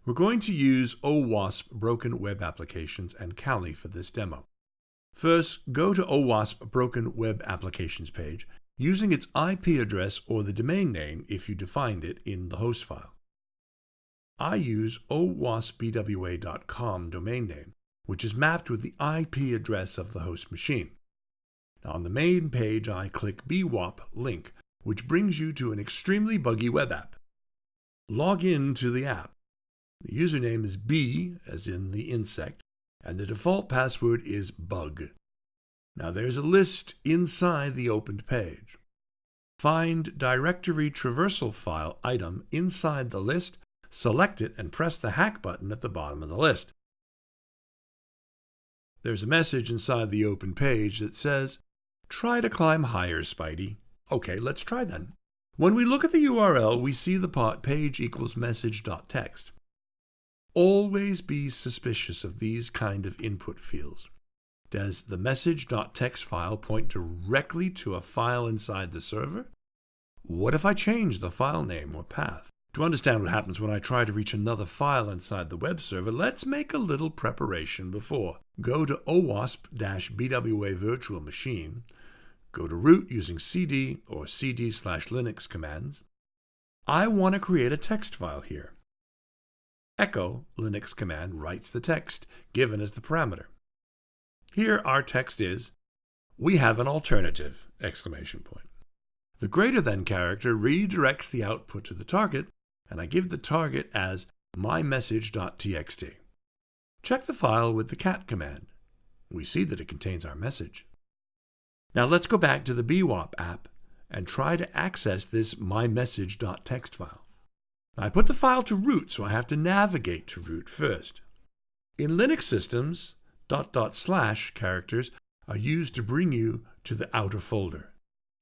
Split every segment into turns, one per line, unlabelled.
We're going to use OWASP Broken Web Applications and Kali for this demo. First, go to OWASP Broken Web Applications page using its IP address or the domain name if you defined it in the host file. I use owaspbwa.com domain name, which is mapped with the IP address of the host machine. Now, on the main page, I click BWAP link, which brings you to an extremely buggy web app. Log in to the app. The username is bee, as in the insect, and the default password is bug. Now there's a list inside the opened page. Find Directory Traversal file item inside the list, select it, and press the hack button at the bottom of the list. There's a message inside the open page that says, "Try to climb higher, Spidey." Okay, let's try then. When we look at the URL, we see the part page equals message.txt. Always be suspicious of these kind of input fields. Does the message.txt file point directly to a file inside the server? What if I change the file name or path? To understand what happens when I try to reach another file inside the web server, let's make a little preparation before. Go to OWASP-BWA virtual machine. Go to root using cd or cd/linux commands. I want to create a text file here. Echo Linux command writes the text given as the parameter. Here our text is, "We have an alternative!" The greater than character redirects the output to the target, and I give the target as mymessage.txt. Check the file with the cat command. We see that it contains our message. Now let's go back to the BWAP app and try to access this mymessage.txt file. I put the file to root, so I have to navigate to root first. In Linux systems, // characters are used to bring you to the outer folder.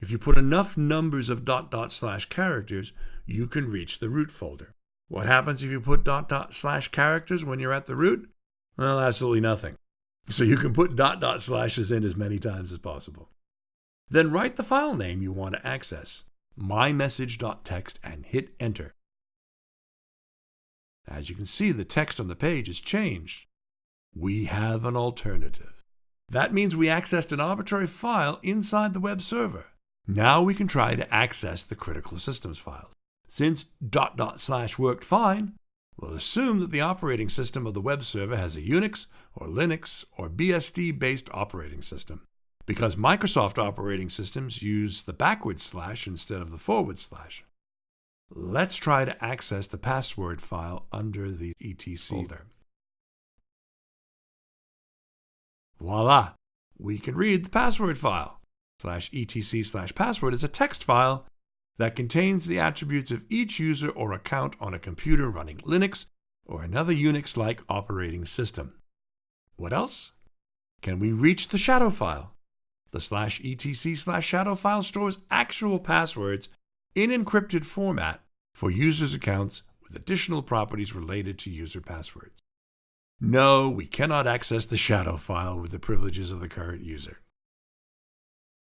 If you put enough numbers of // characters, you can reach the root folder. What happens if you put // characters when you're at the root? Well, absolutely nothing. So you can put // in as many times as possible. Then write the file name you want to access, mymessage.txt, and hit enter. As you can see, the text on the page has changed. We have an alternative. That means we accessed an arbitrary file inside the web server. Now we can try to access the critical systems files. Since // worked fine, we'll assume that the operating system of the web server has a Unix or Linux or BSD-based operating system. Because Microsoft operating systems use the / instead of the /. Let's try to access the password file under the etc folder. Voila! We can read the password file. /etc/password is a text file that contains the attributes of each user or account on a computer running Linux or another Unix-like operating system. What else? Can we reach the shadow file? The /etc/shadow file stores actual passwords in encrypted format for users' accounts with additional properties related to user passwords. No, we cannot access the shadow file with the privileges of the current user.